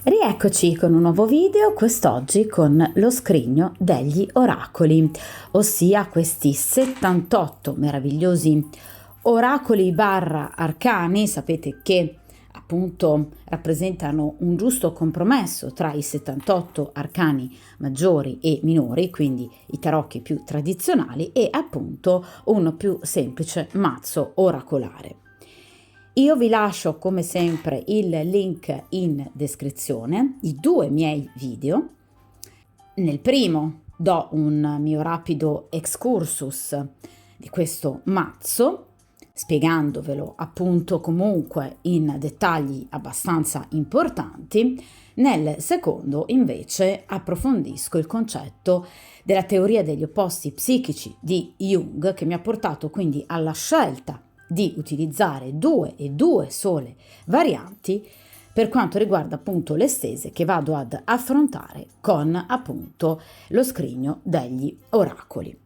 Rieccoci con un nuovo video, quest'oggi con lo scrigno degli oracoli, ossia questi 78 meravigliosi oracoli barra arcani. Sapete che appunto rappresentano un giusto compromesso tra i 78 arcani maggiori e minori, quindi i tarocchi più tradizionali, e appunto un più semplice mazzo oracolare. Io vi lascio come sempre il link in descrizione, i due miei video. Nel primo do un mio rapido excursus di questo mazzo, spiegandovelo appunto comunque in dettagli abbastanza importanti. Nel secondo invece approfondisco il concetto della teoria degli opposti psichici di Jung, che mi ha portato quindi alla scelta di utilizzare due sole varianti per quanto riguarda appunto le stese che vado ad affrontare con appunto lo scrigno degli oracoli.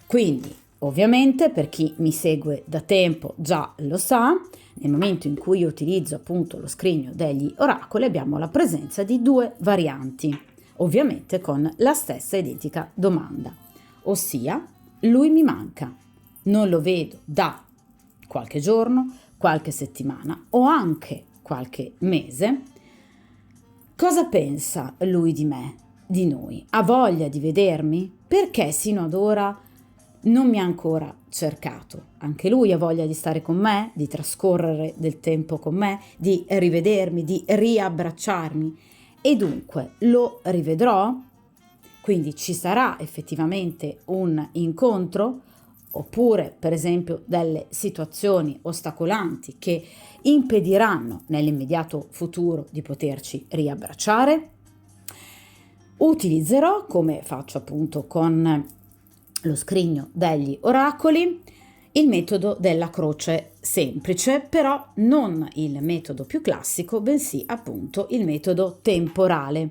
Quindi ovviamente, per chi mi segue da tempo già lo sa, nel momento in cui io utilizzo appunto lo scrigno degli oracoli abbiamo la presenza di due varianti, ovviamente con la stessa identica domanda, ossia: lui mi manca, non lo vedo da qualche giorno, qualche settimana o anche qualche mese. Cosa pensa lui di me, di noi? Ha voglia di vedermi? Perché sino ad ora non mi ha ancora cercato? Anche lui ha voglia di stare con me, di trascorrere del tempo con me, di rivedermi, di riabbracciarmi, e dunque lo rivedrò? Quindi ci sarà effettivamente un incontro? Oppure per esempio delle situazioni ostacolanti che impediranno nell'immediato futuro di poterci riabbracciare? Utilizzerò, come faccio appunto con lo scrigno degli oracoli, il metodo della croce semplice, però non il metodo più classico, bensì appunto il metodo temporale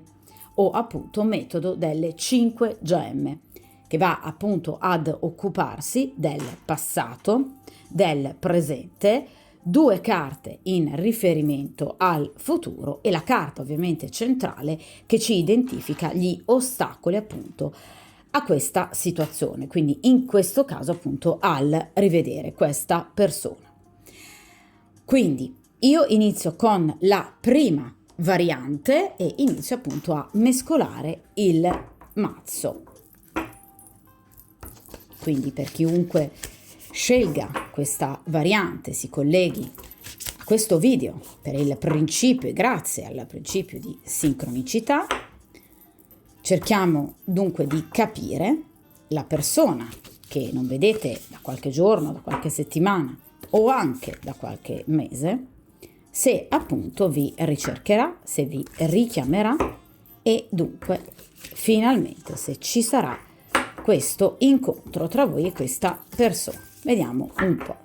o appunto metodo delle 5 gemme, che va appunto ad occuparsi del passato, del presente, 2 carte in riferimento al futuro e la carta ovviamente centrale che ci identifica gli ostacoli appunto a questa situazione, quindi in questo caso appunto al rivedere questa persona. Quindi io inizio con la prima variante e inizio appunto a mescolare il mazzo. Quindi per chiunque scelga questa variante, si colleghi a questo video per il principio, e grazie al principio di sincronicità, cerchiamo dunque di capire la persona che non vedete da qualche giorno, da qualche settimana o anche da qualche mese, se appunto vi ricercherà, se vi richiamerà e dunque finalmente se ci sarà questo incontro tra voi e questa persona. Vediamo un po'.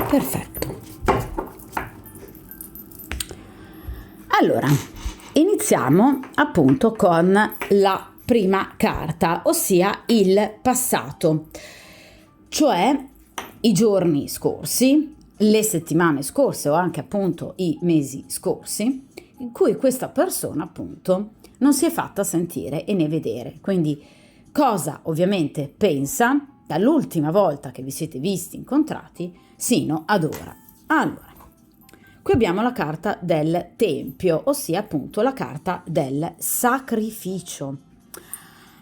Perfetto. Allora, iniziamo appunto con la prima carta, ossia il passato, cioè i giorni scorsi, le settimane scorse o anche appunto i mesi scorsi, in cui questa persona appunto non si è fatta sentire e né vedere. Quindi cosa ovviamente pensa dall'ultima volta che vi siete visti, incontrati, sino ad ora. Allora, qui abbiamo la carta del Tempio, ossia appunto la carta del sacrificio.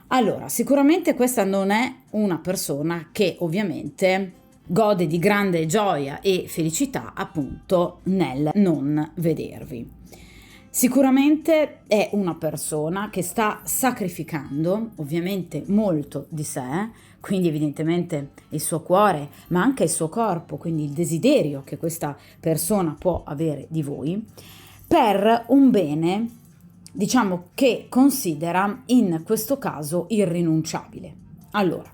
Allora, sicuramente questa non è una persona che ovviamente gode di grande gioia e felicità appunto nel non vedervi. Sicuramente è una persona che sta sacrificando ovviamente molto di sé, quindi evidentemente il suo cuore, ma anche il suo corpo, quindi il desiderio che questa persona può avere di voi, per un bene, diciamo, che considera in questo caso irrinunciabile. Allora,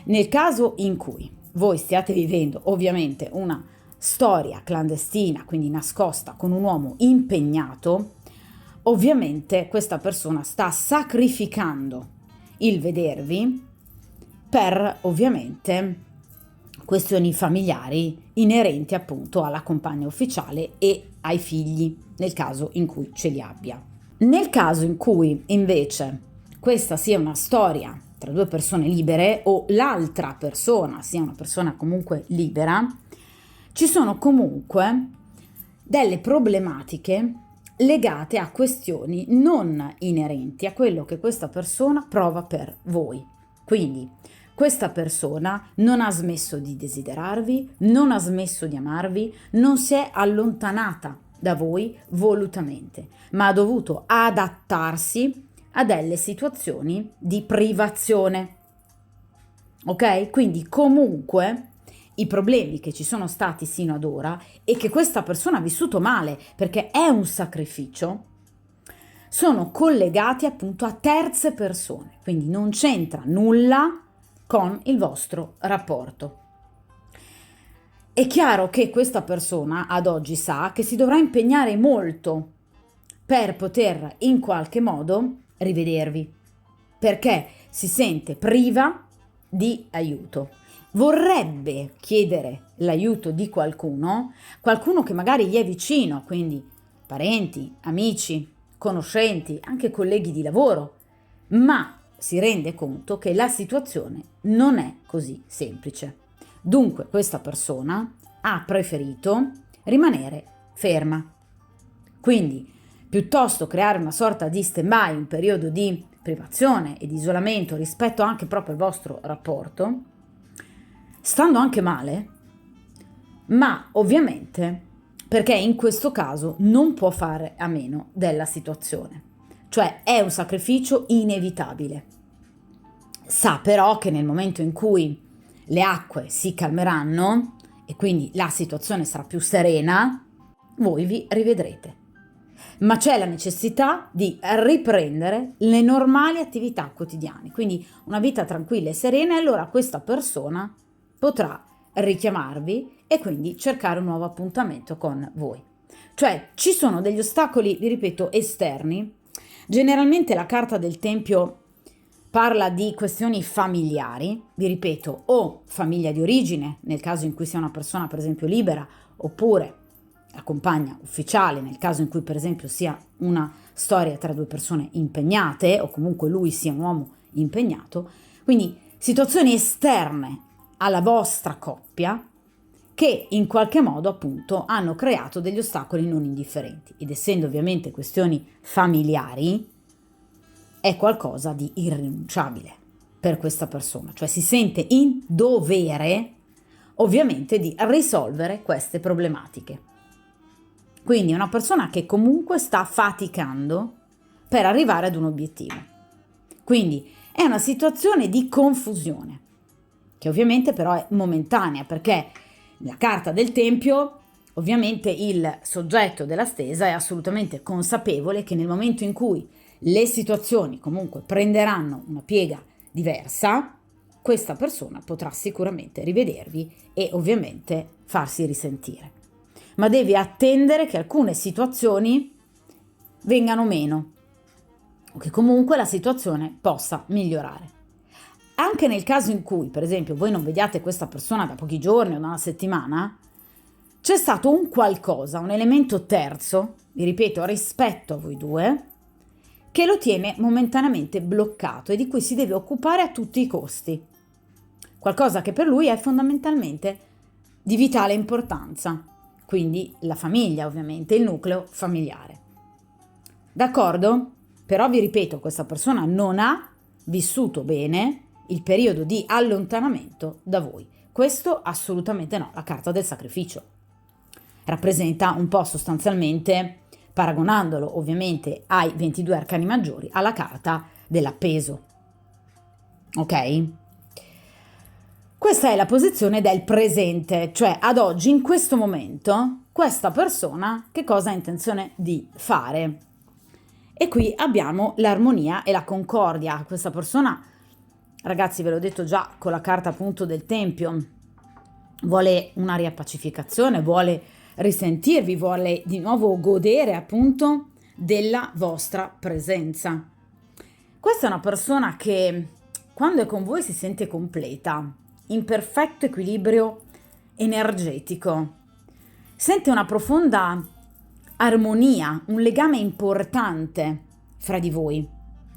nel caso in cui voi stiate vivendo ovviamente una storia clandestina, quindi nascosta, con un uomo impegnato, ovviamente questa persona sta sacrificando il vedervi per ovviamente questioni familiari inerenti appunto alla compagna ufficiale e ai figli, nel caso in cui ce li abbia. Nel caso in cui invece questa sia una storia tra due persone libere o l'altra persona sia una persona comunque libera, ci sono comunque delle problematiche legate a questioni non inerenti a quello che questa persona prova per voi. Quindi questa persona non ha smesso di desiderarvi, non ha smesso di amarvi, non si è allontanata da voi volutamente, ma ha dovuto adattarsi a delle situazioni di privazione. Ok? Quindi comunque i problemi che ci sono stati sino ad ora e che questa persona ha vissuto male perché è un sacrificio, sono collegati appunto a terze persone, quindi non c'entra nulla con il vostro rapporto. È chiaro che questa persona ad oggi sa che si dovrà impegnare molto per poter in qualche modo rivedervi, perché si sente priva di aiuto. Vorrebbe chiedere l'aiuto di qualcuno che magari gli è vicino, quindi parenti, amici, conoscenti, anche colleghi di lavoro, ma si rende conto che la situazione non è così semplice. Dunque questa persona ha preferito rimanere ferma. Quindi, piuttosto creare una sorta di stand-by, un periodo di privazione e di isolamento rispetto anche proprio al vostro rapporto, stando anche male, ma ovviamente perché in questo caso non può fare a meno della situazione, cioè è un sacrificio inevitabile. Sa però che nel momento in cui le acque si calmeranno e quindi la situazione sarà più serena, voi vi rivedrete. Ma c'è la necessità di riprendere le normali attività quotidiane, quindi una vita tranquilla e serena, e allora questa persona potrà richiamarvi e quindi cercare un nuovo appuntamento con voi. Cioè ci sono degli ostacoli, vi ripeto, esterni. Generalmente la carta del Tempio parla di questioni familiari, vi ripeto, o famiglia di origine, nel caso in cui sia una persona per esempio libera, oppure la compagna ufficiale, nel caso in cui per esempio sia una storia tra due persone impegnate, o comunque lui sia un uomo impegnato. Quindi situazioni esterne alla vostra coppia che in qualche modo appunto hanno creato degli ostacoli non indifferenti, ed essendo ovviamente questioni familiari è qualcosa di irrinunciabile per questa persona, cioè si sente in dovere ovviamente di risolvere queste problematiche. Quindi è una persona che comunque sta faticando per arrivare ad un obiettivo. Quindi è una situazione di confusione, che ovviamente però è momentanea, perché la carta del Tempio, ovviamente il soggetto della stesa è assolutamente consapevole che nel momento in cui le situazioni comunque prenderanno una piega diversa, questa persona potrà sicuramente rivedervi e ovviamente farsi risentire. Ma devi attendere che alcune situazioni vengano meno o che comunque la situazione possa migliorare. Anche nel caso in cui, per esempio, voi non vediate questa persona da pochi giorni o da una settimana, c'è stato un qualcosa, un elemento terzo, vi ripeto, rispetto a voi due, che lo tiene momentaneamente bloccato e di cui si deve occupare a tutti i costi. Qualcosa che per lui è fondamentalmente di vitale importanza, quindi la famiglia ovviamente, il nucleo familiare. D'accordo? Però vi ripeto, questa persona non ha vissuto bene il periodo di allontanamento da voi. Questo assolutamente no, la carta del sacrificio. Rappresenta un po' sostanzialmente paragonandolo ovviamente ai 22 arcani maggiori, alla carta dell'appeso. Ok? Questa è la posizione del presente, cioè ad oggi, in questo momento, questa persona che cosa ha intenzione di fare. E qui abbiamo l'armonia e la concordia. Questa persona, ragazzi, ve l'ho detto già con la carta appunto del Tempio, vuole una riappacificazione, vuole risentirvi, vuole di nuovo godere appunto della vostra presenza. Questa è una persona che quando è con voi si sente completa, in perfetto equilibrio energetico, sente una profonda armonia, un legame importante fra di voi.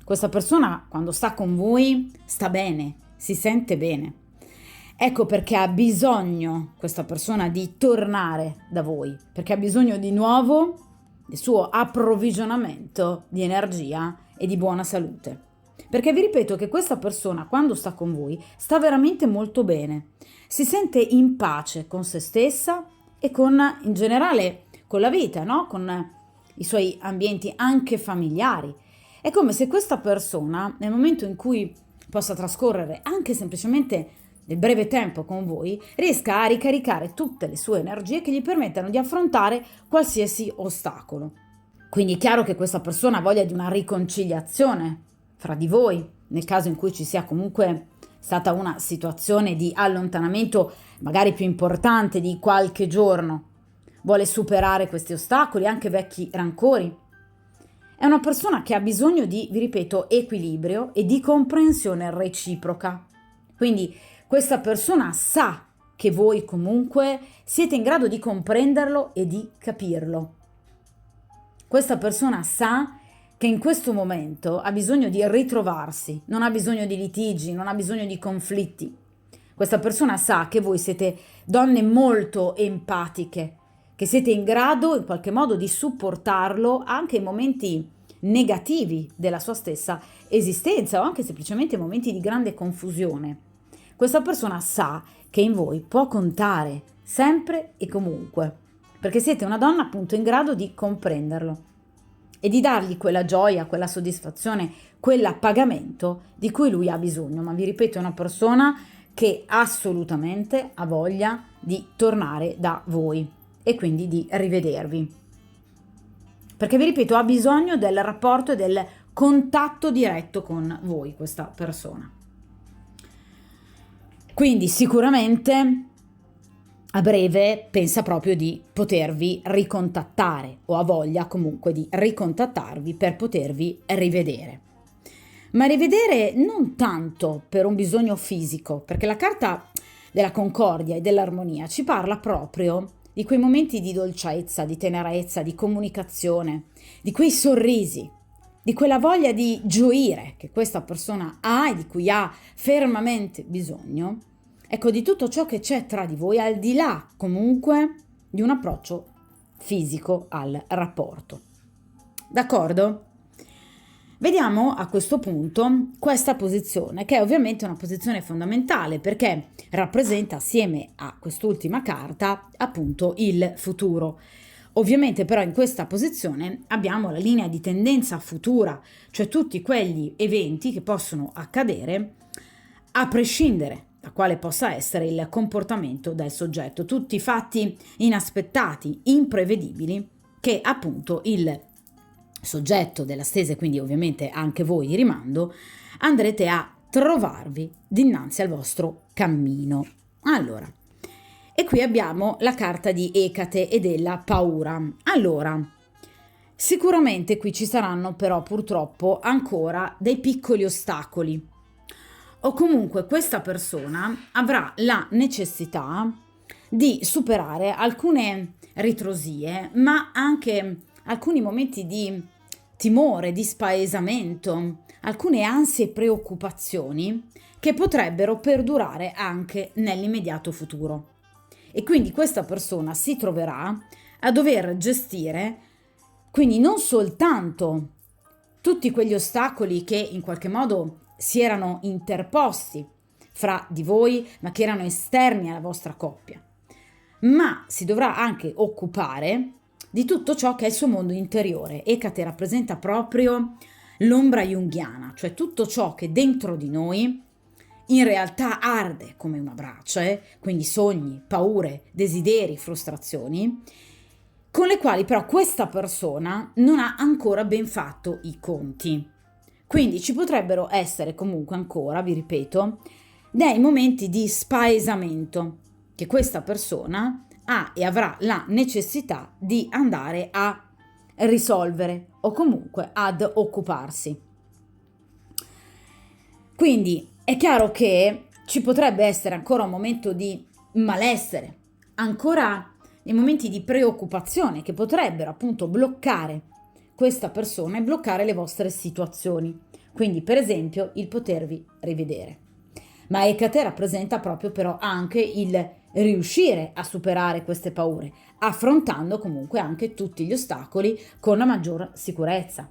Questa persona quando sta con voi sta bene, si sente bene. Ecco perché ha bisogno questa persona di tornare da voi, perché ha bisogno di nuovo del suo approvvigionamento di energia e di buona salute. Perché vi ripeto che questa persona quando sta con voi sta veramente molto bene, si sente in pace con se stessa e con in generale con la vita, no? Con i suoi ambienti anche familiari. È come se questa persona nel momento in cui possa trascorrere anche semplicemente nel breve tempo con voi, riesca a ricaricare tutte le sue energie che gli permettano di affrontare qualsiasi ostacolo. Quindi è chiaro che questa persona ha voglia di una riconciliazione fra di voi, nel caso in cui ci sia comunque stata una situazione di allontanamento magari più importante di qualche giorno. Vuole superare questi ostacoli, anche vecchi rancori. È una persona che ha bisogno di, vi ripeto, equilibrio e di comprensione reciproca. Quindi questa persona sa che voi comunque siete in grado di comprenderlo e di capirlo. Questa persona sa che in questo momento ha bisogno di ritrovarsi, non ha bisogno di litigi, non ha bisogno di conflitti. Questa persona sa che voi siete donne molto empatiche, che siete in grado in qualche modo di supportarlo anche in momenti negativi della sua stessa esistenza o anche semplicemente in momenti di grande confusione. Questa persona sa che in voi può contare sempre e comunque, perché siete una donna appunto in grado di comprenderlo e di dargli quella gioia, quella soddisfazione, quell'appagamento di cui lui ha bisogno. Ma vi ripeto, è una persona che assolutamente ha voglia di tornare da voi e quindi di rivedervi. Perché vi ripeto, ha bisogno del rapporto e del contatto diretto con voi, questa persona. Quindi sicuramente a breve pensa proprio di potervi ricontattare o ha voglia comunque di ricontattarvi per potervi rivedere. Ma rivedere non tanto per un bisogno fisico, perché la carta della concordia e dell'armonia ci parla proprio di quei momenti di dolcezza, di tenerezza, di comunicazione, di quei sorrisi, di quella voglia di gioire che questa persona ha e di cui ha fermamente bisogno. Ecco, di tutto ciò che c'è tra di voi, al di là comunque di un approccio fisico al rapporto. D'accordo? Vediamo a questo punto questa posizione, che è ovviamente una posizione fondamentale perché rappresenta assieme a quest'ultima carta appunto il futuro. Ovviamente però in questa posizione abbiamo la linea di tendenza futura, cioè tutti quegli eventi che possono accadere a prescindere da quale possa essere il comportamento del soggetto, tutti fatti inaspettati, imprevedibili, che appunto il soggetto della stesa, e quindi ovviamente anche voi di rimando, andrete a trovarvi dinanzi al vostro cammino. Allora, e qui abbiamo la carta di Ecate e della paura. Allora, sicuramente qui ci saranno però purtroppo ancora dei piccoli ostacoli, o comunque questa persona avrà la necessità di superare alcune ritrosie, ma anche alcuni momenti di timore, di spaesamento, alcune ansie e preoccupazioni che potrebbero perdurare anche nell'immediato futuro. E quindi questa persona si troverà a dover gestire quindi non soltanto tutti quegli ostacoli che in qualche modo si erano interposti fra di voi, ma che erano esterni alla vostra coppia, ma si dovrà anche occupare di tutto ciò che è il suo mondo interiore. Ecate rappresenta proprio l'ombra junghiana, cioè tutto ciò che dentro di noi in realtà arde come una brace, quindi sogni, paure, desideri, frustrazioni, con le quali però questa persona non ha ancora ben fatto i conti. Quindi ci potrebbero essere comunque ancora, vi ripeto, dei momenti di spaesamento che questa persona ha e avrà la necessità di andare a risolvere o comunque ad occuparsi. Quindi è chiaro che ci potrebbe essere ancora un momento di malessere, ancora dei momenti di preoccupazione che potrebbero appunto bloccare questa persona e bloccare le vostre situazioni. Quindi, per esempio, il potervi rivedere. Ma Ecate rappresenta proprio però anche il riuscire a superare queste paure, affrontando comunque anche tutti gli ostacoli con la maggior sicurezza.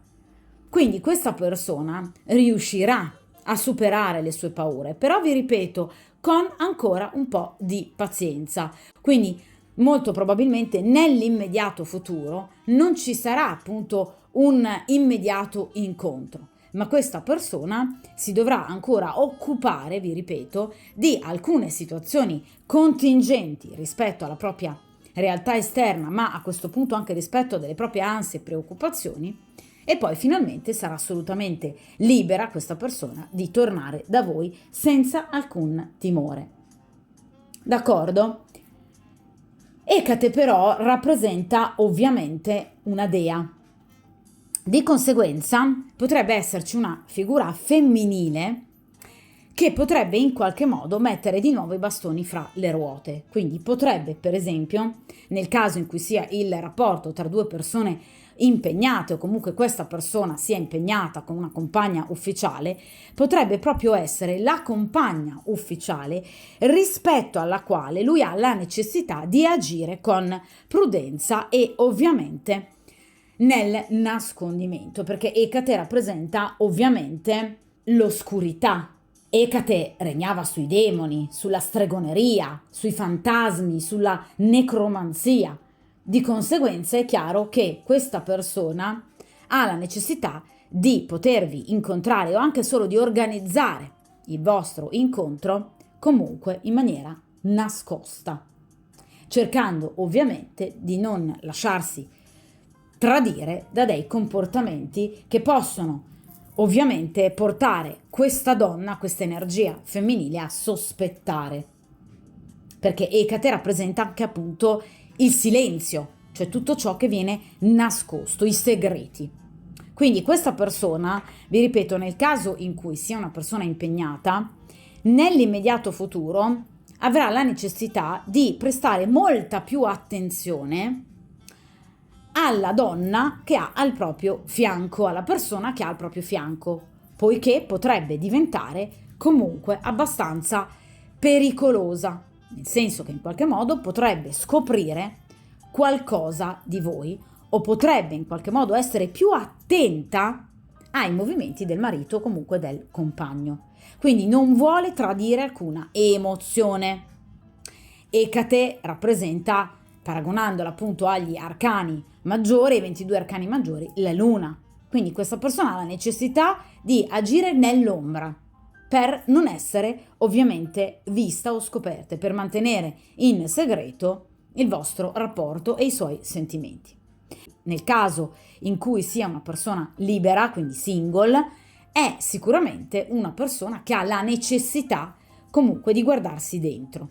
Quindi questa persona riuscirà a superare le sue paure, però vi ripeto, con ancora un po' di pazienza. Quindi molto probabilmente nell'immediato futuro non ci sarà appunto un immediato incontro, ma questa persona si dovrà ancora occupare, vi ripeto, di alcune situazioni contingenti rispetto alla propria realtà esterna, ma a questo punto anche rispetto delle proprie ansie e preoccupazioni, e poi finalmente sarà assolutamente libera questa persona di tornare da voi senza alcun timore. D'accordo? Ecate però rappresenta ovviamente una dea. Di conseguenza potrebbe esserci una figura femminile che potrebbe in qualche modo mettere di nuovo i bastoni fra le ruote. Quindi potrebbe, per esempio, nel caso in cui sia il rapporto tra due persone impegnate o comunque questa persona sia impegnata con una compagna ufficiale, potrebbe proprio essere la compagna ufficiale rispetto alla quale lui ha la necessità di agire con prudenza e ovviamente nel nascondimento, perché Ecate rappresenta ovviamente l'oscurità. Ecate regnava sui demoni, sulla stregoneria, sui fantasmi, sulla necromanzia. Di conseguenza è chiaro che questa persona ha la necessità di potervi incontrare o anche solo di organizzare il vostro incontro comunque in maniera nascosta, cercando ovviamente di non lasciarsi tradire da dei comportamenti che possono ovviamente portare questa donna, questa energia femminile a sospettare, perché Ecate rappresenta anche appunto il silenzio, cioè tutto ciò che viene nascosto, i segreti. Quindi questa persona, vi ripeto, nel caso in cui sia una persona impegnata, nell'immediato futuro avrà la necessità di prestare molta più attenzione alla donna che ha al proprio fianco, alla persona che ha al proprio fianco, poiché potrebbe diventare comunque abbastanza pericolosa, nel senso che in qualche modo potrebbe scoprire qualcosa di voi o potrebbe in qualche modo essere più attenta ai movimenti del marito o comunque del compagno. Quindi non vuole tradire alcuna emozione. Ecate rappresenta, paragonandola appunto agli arcani maggiori, ai 22 arcani maggiori, la luna. Quindi questa persona ha la necessità di agire nell'ombra per non essere ovviamente vista o scoperta, per mantenere in segreto il vostro rapporto e i suoi sentimenti. Nel caso in cui sia una persona libera, quindi single, è sicuramente una persona che ha la necessità comunque di guardarsi dentro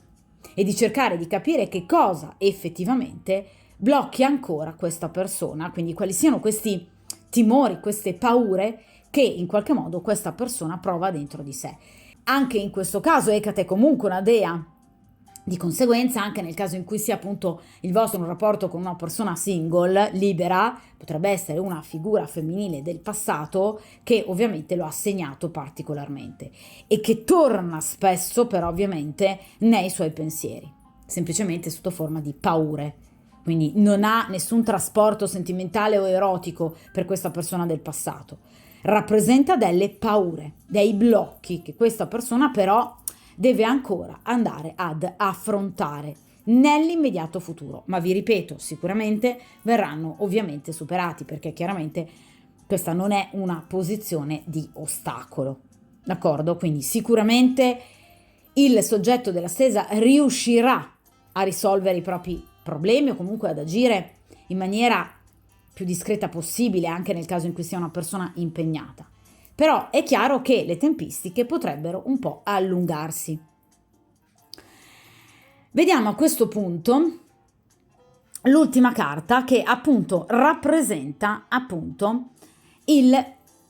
e di cercare di capire che cosa effettivamente blocchi ancora questa persona, quindi quali siano questi timori, queste paure che in qualche modo questa persona prova dentro di sé. Anche in questo caso Ecate è comunque una dea, di conseguenza anche nel caso in cui sia appunto il vostro un rapporto con una persona single, libera, potrebbe essere una figura femminile del passato che ovviamente lo ha segnato particolarmente e che torna spesso però ovviamente nei suoi pensieri, semplicemente sotto forma di paure. Quindi non ha nessun trasporto sentimentale o erotico per questa persona del passato. Rappresenta delle paure, dei blocchi che questa persona però deve ancora andare ad affrontare nell'immediato futuro, ma vi ripeto, sicuramente verranno ovviamente superati, perché chiaramente questa non è una posizione di ostacolo, d'accordo? Quindi sicuramente il soggetto della stesa riuscirà a risolvere i propri problemi o comunque ad agire in maniera più discreta possibile, anche nel caso in cui sia una persona impegnata. Però è chiaro che le tempistiche potrebbero un po' allungarsi. Vediamo a questo punto l'ultima carta, che appunto rappresenta appunto il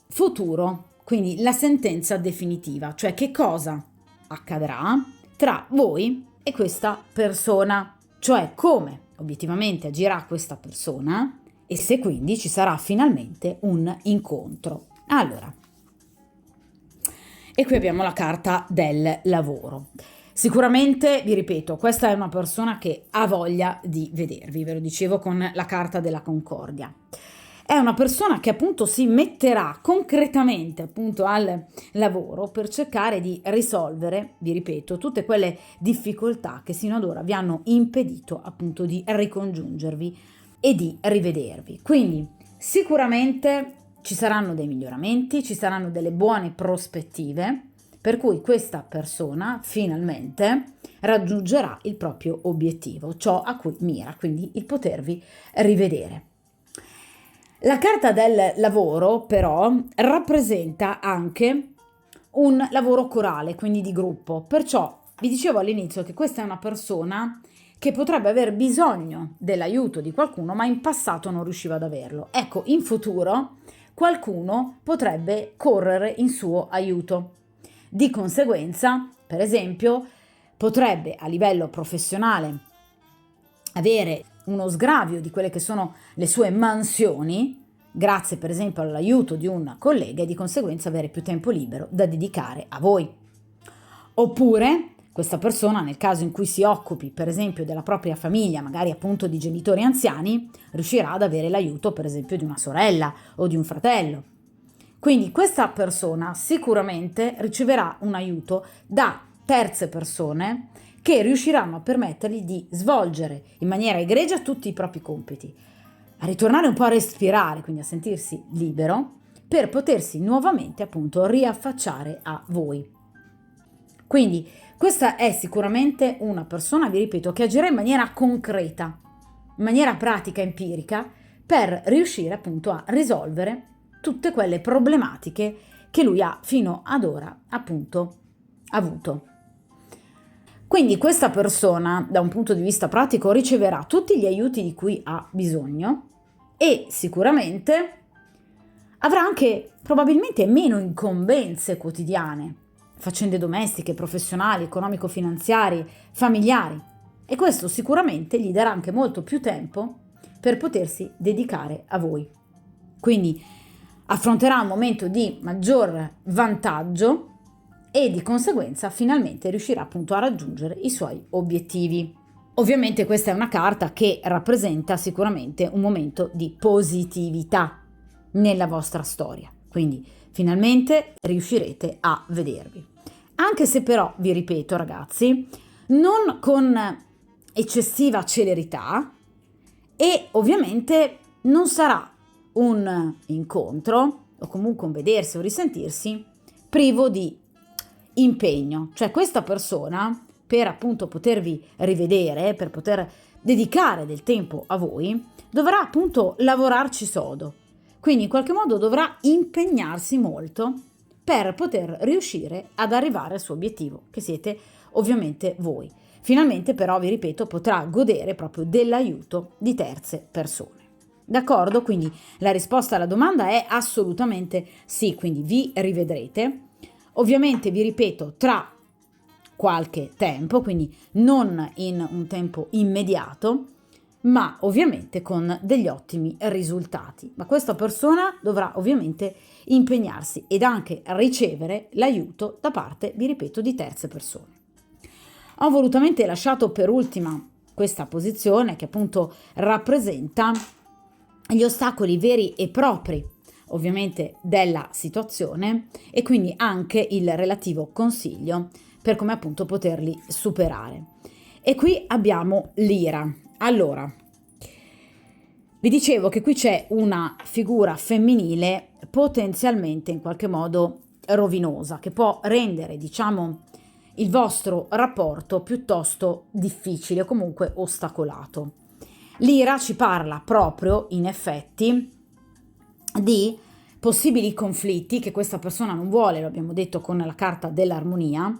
futuro, quindi la sentenza definitiva, cioè che cosa accadrà tra voi e questa persona, cioè come obiettivamente agirà questa persona e se quindi ci sarà finalmente un incontro. Allora, e qui abbiamo la carta del lavoro. Sicuramente, vi ripeto, questa è una persona che ha voglia di vedervi, ve lo dicevo con la carta della concordia. È una persona che appunto si metterà concretamente appunto al lavoro per cercare di risolvere, vi ripeto, tutte quelle difficoltà che sino ad ora vi hanno impedito appunto di ricongiungervi e di rivedervi. Quindi sicuramente ci saranno dei miglioramenti, ci saranno delle buone prospettive, per cui questa persona finalmente raggiungerà il proprio obiettivo, ciò a cui mira, quindi il potervi rivedere. La carta del lavoro però rappresenta anche un lavoro corale, quindi di gruppo, perciò vi dicevo all'inizio che questa è una persona che potrebbe aver bisogno dell'aiuto di qualcuno, ma in passato non riusciva ad averlo. Ecco, in futuro qualcuno potrebbe correre in suo aiuto. Di conseguenza, per esempio, potrebbe a livello professionale avere uno sgravio di quelle che sono le sue mansioni, grazie per esempio all'aiuto di un collega, e di conseguenza avere più tempo libero da dedicare a voi. Oppure questa persona, nel caso in cui si occupi per esempio della propria famiglia, magari appunto di genitori anziani, riuscirà ad avere l'aiuto per esempio di una sorella o di un fratello. Quindi questa persona sicuramente riceverà un aiuto da terze persone che riusciranno a permettergli di svolgere in maniera egregia tutti i propri compiti, a ritornare un po' a respirare, quindi a sentirsi libero, per potersi nuovamente appunto riaffacciare a voi. Quindi questa è sicuramente una persona, vi ripeto, che agirà in maniera concreta, in maniera pratica, empirica, per riuscire appunto a risolvere tutte quelle problematiche che lui ha fino ad ora appunto avuto. Quindi questa persona, da un punto di vista pratico, riceverà tutti gli aiuti di cui ha bisogno e sicuramente avrà anche probabilmente meno incombenze quotidiane, faccende domestiche, professionali, economico-finanziarie, familiari, e questo sicuramente gli darà anche molto più tempo per potersi dedicare a voi. Quindi affronterà un momento di maggior vantaggio e di conseguenza finalmente riuscirà appunto a raggiungere i suoi obiettivi. Ovviamente questa è una carta che rappresenta sicuramente un momento di positività nella vostra storia, quindi finalmente riuscirete a vedervi. Anche se però, vi ripeto ragazzi, non con eccessiva celerità e ovviamente non sarà un incontro o comunque un vedersi o risentirsi privo di impegno, cioè questa persona per appunto potervi rivedere, per poter dedicare del tempo a voi, dovrà appunto lavorarci sodo, quindi in qualche modo dovrà impegnarsi molto per poter riuscire ad arrivare al suo obiettivo, che siete ovviamente voi. Finalmente però, vi ripeto, potrà godere proprio dell'aiuto di terze persone. D'accordo? Quindi la risposta alla domanda è assolutamente sì, quindi vi rivedrete. Ovviamente vi ripeto tra qualche tempo, quindi non in un tempo immediato, ma ovviamente con degli ottimi risultati. Ma questa persona dovrà ovviamente impegnarsi ed anche ricevere l'aiuto da parte, vi ripeto, di terze persone. Ho volutamente lasciato per ultima questa posizione che appunto rappresenta gli ostacoli veri e propri ovviamente della situazione e quindi anche il relativo consiglio per come appunto poterli superare. E qui abbiamo l'ira. Allora, vi dicevo che qui c'è una figura femminile potenzialmente in qualche modo rovinosa, che può rendere, diciamo, il vostro rapporto piuttosto difficile o comunque ostacolato. L'ira ci parla proprio, in effetti, di possibili conflitti che questa persona non vuole, lo abbiamo detto con la carta dell'armonia,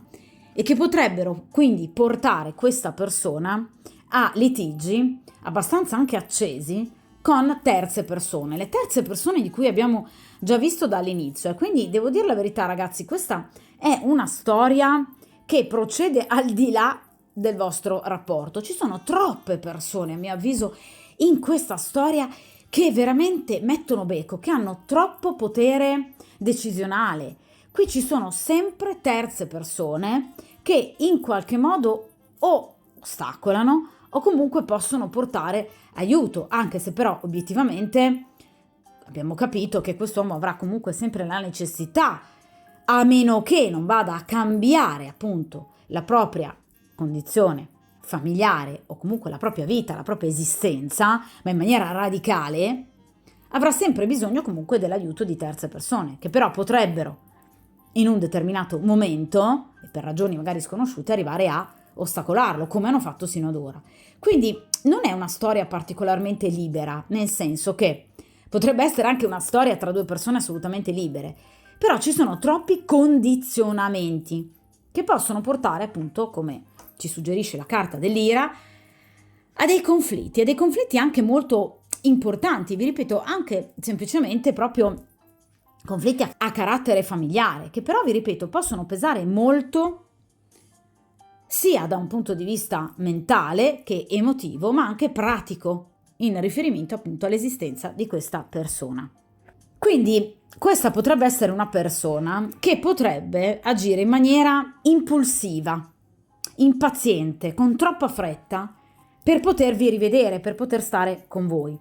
e che potrebbero quindi portare questa persona a litigi abbastanza anche accesi con terze persone, le terze persone di cui abbiamo già visto dall'inizio. E quindi devo dire la verità, ragazzi, questa è una storia che procede al di là del vostro rapporto. Ci sono troppe persone, a mio avviso, in questa storia che veramente mettono becco, che hanno troppo potere decisionale. Qui ci sono sempre terze persone che in qualche modo o ostacolano o comunque possono portare aiuto, anche se però obiettivamente abbiamo capito che quest'uomo avrà comunque sempre la necessità, a meno che non vada a cambiare appunto la propria condizione familiare o comunque la propria vita, la propria esistenza, ma in maniera radicale, avrà sempre bisogno comunque dell'aiuto di terze persone, che però potrebbero in un determinato momento, e per ragioni magari sconosciute, arrivare a ostacolarlo, come hanno fatto sino ad ora. Quindi non è una storia particolarmente libera, nel senso che potrebbe essere anche una storia tra due persone assolutamente libere, però ci sono troppi condizionamenti che possono portare appunto, come ci suggerisce la carta dell'ira, a dei conflitti anche molto importanti, vi ripeto, anche semplicemente proprio conflitti a carattere familiare, che però, vi ripeto, possono pesare molto sia da un punto di vista mentale che emotivo, ma anche pratico, in riferimento appunto all'esistenza di questa persona. Quindi questa potrebbe essere una persona che potrebbe agire in maniera impulsiva, impaziente, con troppa fretta, per potervi rivedere, per poter stare con voi.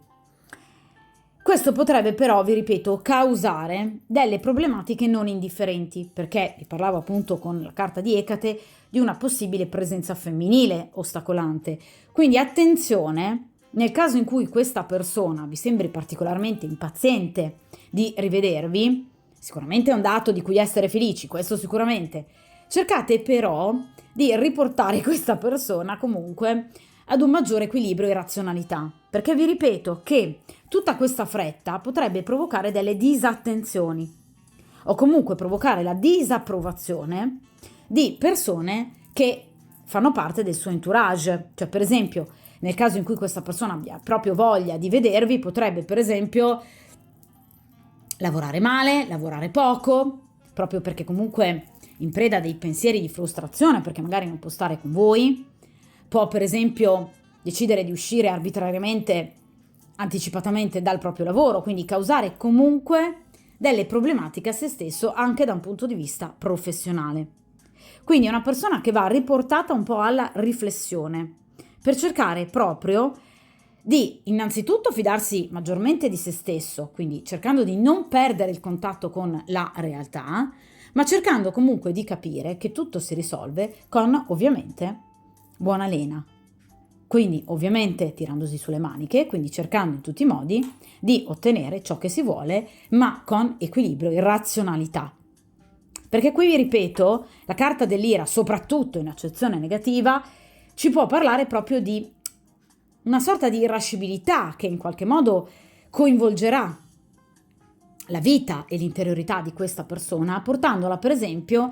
Questo potrebbe però, vi ripeto, causare delle problematiche non indifferenti, perché vi parlavo appunto con la carta di Ecate di una possibile presenza femminile ostacolante. Quindi attenzione, nel caso in cui questa persona vi sembri particolarmente impaziente di rivedervi, sicuramente è un dato di cui essere felici, questo sicuramente. Cercate però di riportare questa persona comunque ad un maggiore equilibrio e razionalità, perché vi ripeto che tutta questa fretta potrebbe provocare delle disattenzioni o comunque provocare la disapprovazione di persone che fanno parte del suo entourage. Cioè, per esempio, nel caso in cui questa persona abbia proprio voglia di vedervi, potrebbe per esempio lavorare male, lavorare poco, proprio perché comunque in preda a dei pensieri di frustrazione, perché magari non può stare con voi. Può per esempio decidere di uscire arbitrariamente, anticipatamente dal proprio lavoro, quindi causare comunque delle problematiche a se stesso anche da un punto di vista professionale. Quindi è una persona che va riportata un po' alla riflessione per cercare proprio di innanzitutto fidarsi maggiormente di se stesso, quindi cercando di non perdere il contatto con la realtà, ma cercando comunque di capire che tutto si risolve con ovviamente buona lena. Quindi ovviamente tirandosi sulle maniche, quindi cercando in tutti i modi di ottenere ciò che si vuole, ma con equilibrio e razionalità. Perché qui vi ripeto, la carta dell'ira, soprattutto in accezione negativa, ci può parlare proprio di una sorta di irascibilità che in qualche modo coinvolgerà la vita e l'interiorità di questa persona, portandola per esempio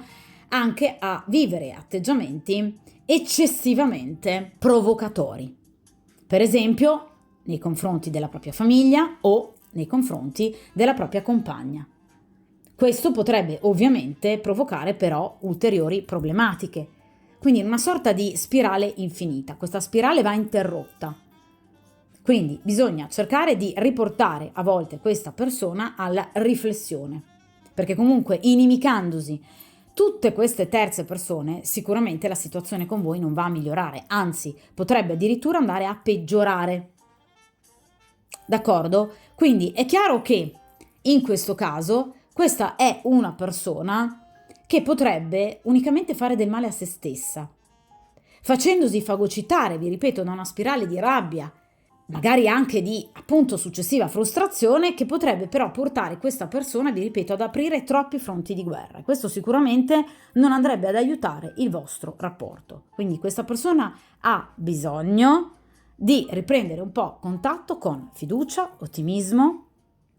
anche a vivere atteggiamenti eccessivamente provocatori, per esempio nei confronti della propria famiglia o nei confronti della propria compagna. Questo potrebbe ovviamente provocare però ulteriori problematiche, quindi una sorta di spirale infinita. Questa spirale va interrotta, quindi bisogna cercare di riportare a volte questa persona alla riflessione, perché comunque inimicandosi tutte queste terze persone, sicuramente la situazione con voi non va a migliorare, anzi potrebbe addirittura andare a peggiorare. D'accordo? Quindi è chiaro che in questo caso questa è una persona che potrebbe unicamente fare del male a se stessa, facendosi fagocitare, vi ripeto, da una spirale di rabbia, magari anche di appunto successiva frustrazione, che potrebbe però portare questa persona, vi ripeto, ad aprire troppi fronti di guerra. Questo sicuramente non andrebbe ad aiutare il vostro rapporto. Quindi questa persona ha bisogno di riprendere un po' contatto con fiducia, ottimismo,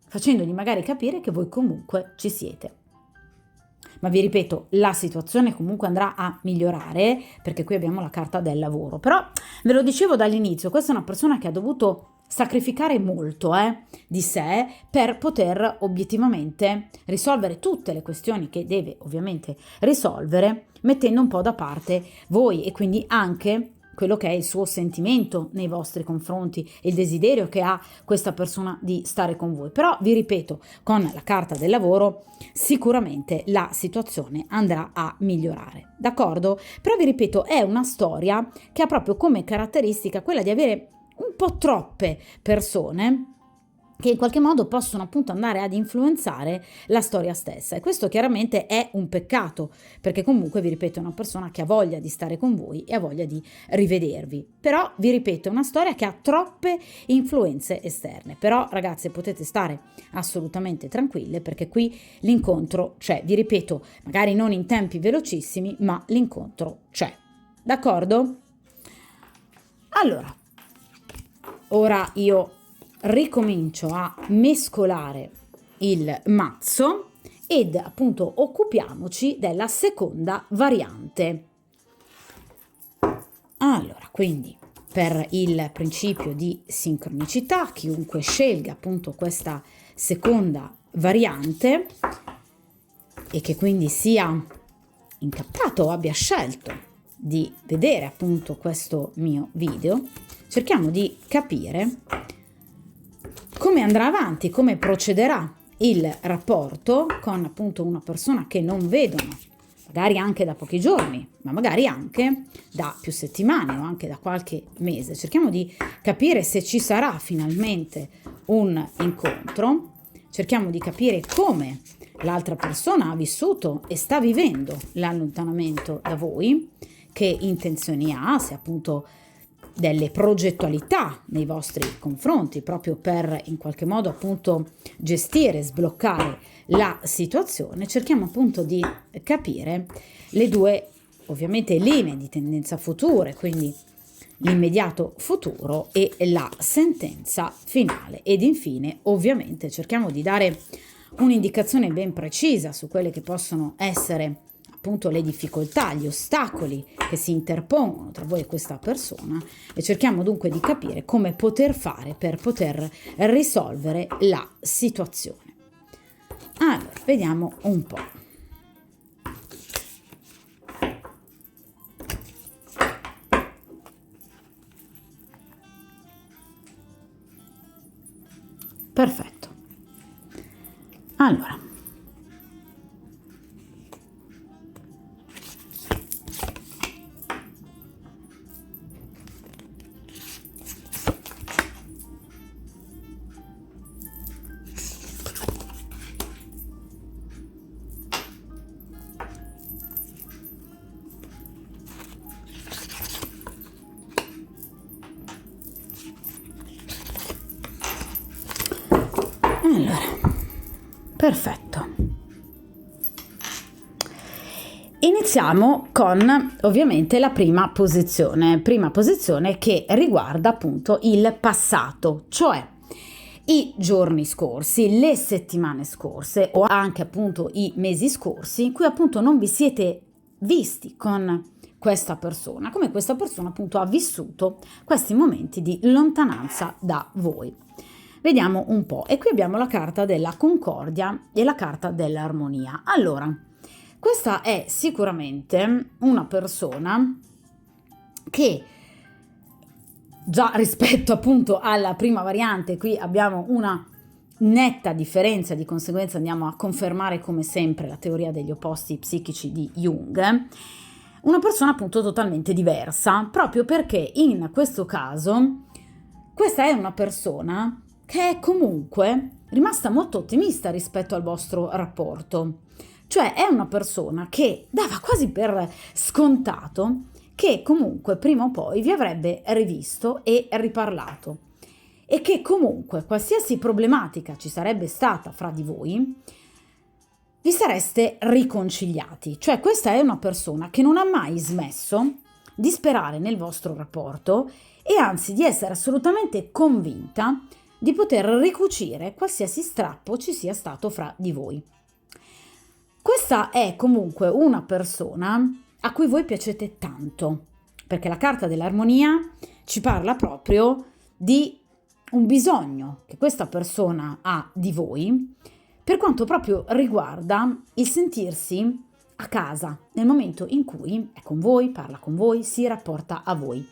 facendogli magari capire che voi comunque ci siete. Ma vi ripeto, la situazione comunque andrà a migliorare, perché qui abbiamo la carta del lavoro. Però ve lo dicevo dall'inizio, questa è una persona che ha dovuto sacrificare molto di sé per poter obiettivamente risolvere tutte le questioni che deve ovviamente risolvere, mettendo un po' da parte voi e quindi anche quello che è il suo sentimento nei vostri confronti, il desiderio che ha questa persona di stare con voi. Però vi ripeto, con la carta del lavoro sicuramente la situazione andrà a migliorare, d'accordo? Però vi ripeto, è una storia che ha proprio come caratteristica quella di avere un po' troppe persone che in qualche modo possono appunto andare ad influenzare la storia stessa, e questo chiaramente è un peccato, perché comunque vi ripeto è una persona che ha voglia di stare con voi e ha voglia di rivedervi. Però vi ripeto è una storia che ha troppe influenze esterne, però ragazze potete stare assolutamente tranquille, perché qui l'incontro c'è, vi ripeto, magari non in tempi velocissimi, ma l'incontro c'è, d'accordo? Allora, ora io ricomincio a mescolare il mazzo ed appunto occupiamoci della seconda variante. Allora, quindi per il principio di sincronicità, chiunque scelga appunto questa seconda variante e che quindi sia incappato o abbia scelto di vedere appunto questo mio video, cerchiamo di capire come andrà avanti, come procederà il rapporto con appunto una persona che non vedono, magari anche da pochi giorni, ma magari anche da più settimane o anche da qualche mese. Cerchiamo di capire se ci sarà finalmente un incontro, cerchiamo di capire come l'altra persona ha vissuto e sta vivendo l'allontanamento da voi, che intenzioni ha, se appunto delle progettualità nei vostri confronti, proprio per in qualche modo appunto gestire, sbloccare la situazione. Cerchiamo appunto di capire le due ovviamente linee di tendenza future, quindi l'immediato futuro e la sentenza finale, ed infine ovviamente cerchiamo di dare un'indicazione ben precisa su quelle che possono essere appunto le difficoltà, gli ostacoli che si interpongono tra voi e questa persona, e cerchiamo dunque di capire come poter fare per poter risolvere la situazione. Allora, vediamo un po'. Perfetto. Allora, perfetto. Iniziamo con ovviamente la prima posizione che riguarda appunto il passato, cioè i giorni scorsi, le settimane scorse o anche appunto i mesi scorsi in cui appunto non vi siete visti con questa persona, come questa persona appunto ha vissuto questi momenti di lontananza da voi. Vediamo un po', e qui abbiamo la carta della concordia e la carta dell'armonia. Allora, questa è sicuramente una persona che già rispetto appunto alla prima variante, qui abbiamo una netta differenza, di conseguenza andiamo a confermare come sempre la teoria degli opposti psichici di Jung, una persona appunto totalmente diversa, proprio perché in questo caso questa è una persona che è comunque rimasta molto ottimista rispetto al vostro rapporto, cioè è una persona che dava quasi per scontato che comunque prima o poi vi avrebbe rivisto e riparlato e che comunque qualsiasi problematica ci sarebbe stata fra di voi, vi sareste riconciliati. Cioè questa è una persona che non ha mai smesso di sperare nel vostro rapporto e anzi di essere assolutamente convinta di poter ricucire qualsiasi strappo ci sia stato fra di voi. Questa è comunque una persona a cui voi piacete tanto, perché la carta dell'armonia ci parla proprio di un bisogno che questa persona ha di voi, per quanto proprio riguarda il sentirsi a casa nel momento in cui è con voi, parla con voi, si rapporta a voi.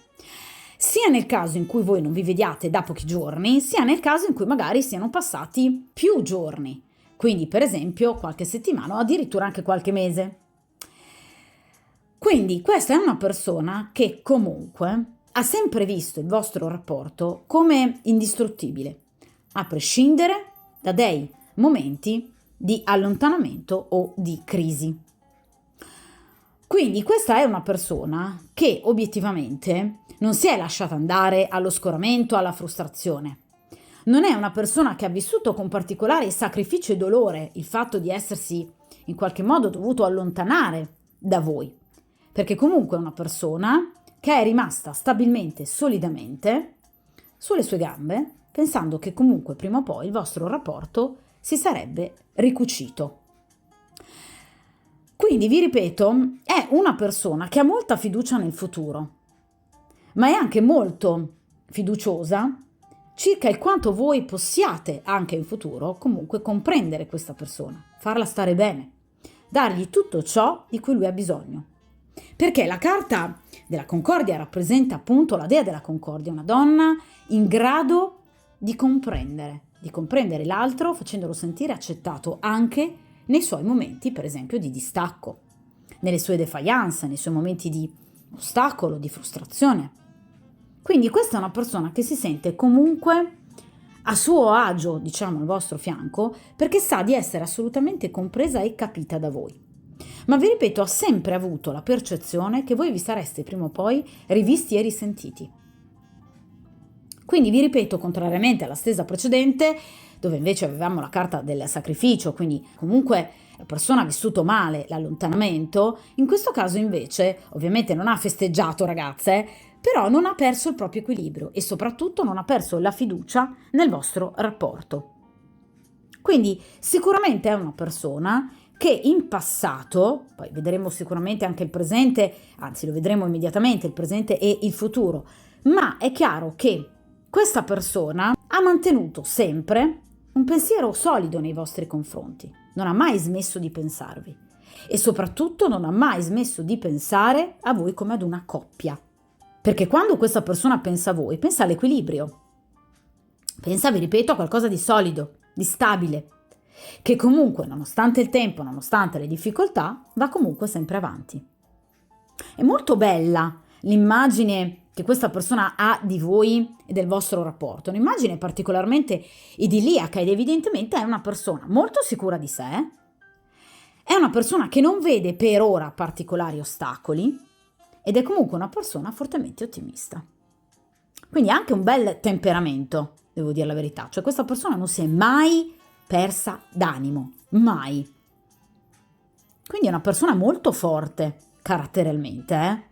Sia nel caso in cui voi non vi vediate da pochi giorni, sia nel caso in cui magari siano passati più giorni, quindi per esempio qualche settimana o addirittura anche qualche mese. Quindi questa è una persona che comunque ha sempre visto il vostro rapporto come indistruttibile, a prescindere da dei momenti di allontanamento o di crisi. Quindi questa è una persona che obiettivamente non si è lasciata andare allo scoramento, alla frustrazione. Non è una persona che ha vissuto con particolare sacrificio e dolore il fatto di essersi in qualche modo dovuto allontanare da voi, perché comunque è una persona che è rimasta stabilmente, solidamente sulle sue gambe, pensando che comunque prima o poi il vostro rapporto si sarebbe ricucito. Quindi vi ripeto, è una persona che ha molta fiducia nel futuro, ma è anche molto fiduciosa circa il quanto voi possiate anche in futuro comunque comprendere questa persona, farla stare bene, dargli tutto ciò di cui lui ha bisogno. Perché la carta della concordia rappresenta appunto la dea della concordia, una donna in grado di comprendere l'altro facendolo sentire accettato anche nei suoi momenti, per esempio, di distacco, nelle sue defiance, nei suoi momenti di ostacolo, di frustrazione. Quindi questa è una persona che si sente comunque a suo agio, diciamo, al vostro fianco, perché sa di essere assolutamente compresa e capita da voi. Ma vi ripeto, ha sempre avuto la percezione che voi vi sareste prima o poi rivisti e risentiti. Quindi vi ripeto, contrariamente alla stesa precedente, dove invece avevamo la carta del sacrificio, quindi comunque la persona ha vissuto male l'allontanamento, in questo caso invece ovviamente non ha festeggiato, ragazze, però non ha perso il proprio equilibrio e soprattutto non ha perso la fiducia nel vostro rapporto. Quindi sicuramente è una persona che in passato, poi vedremo sicuramente anche il presente, anzi lo vedremo immediatamente, il presente e il futuro, ma è chiaro che questa persona ha mantenuto sempre un pensiero solido nei vostri confronti, non ha mai smesso di pensarvi e soprattutto non ha mai smesso di pensare a voi come ad una coppia. Perché quando questa persona pensa a voi, pensa all'equilibrio, pensa, vi ripeto, a qualcosa di solido, di stabile, che comunque, nonostante il tempo, nonostante le difficoltà, va comunque sempre avanti. È molto bella l'immagine che questa persona ha di voi e del vostro rapporto, un'immagine particolarmente idilliaca ed evidentemente è una persona molto sicura di sé, è una persona che non vede per ora particolari ostacoli ed è comunque una persona fortemente ottimista. Quindi ha anche un bel temperamento, devo dire la verità, cioè questa persona non si è mai persa d'animo, mai. Quindi è una persona molto forte caratterialmente,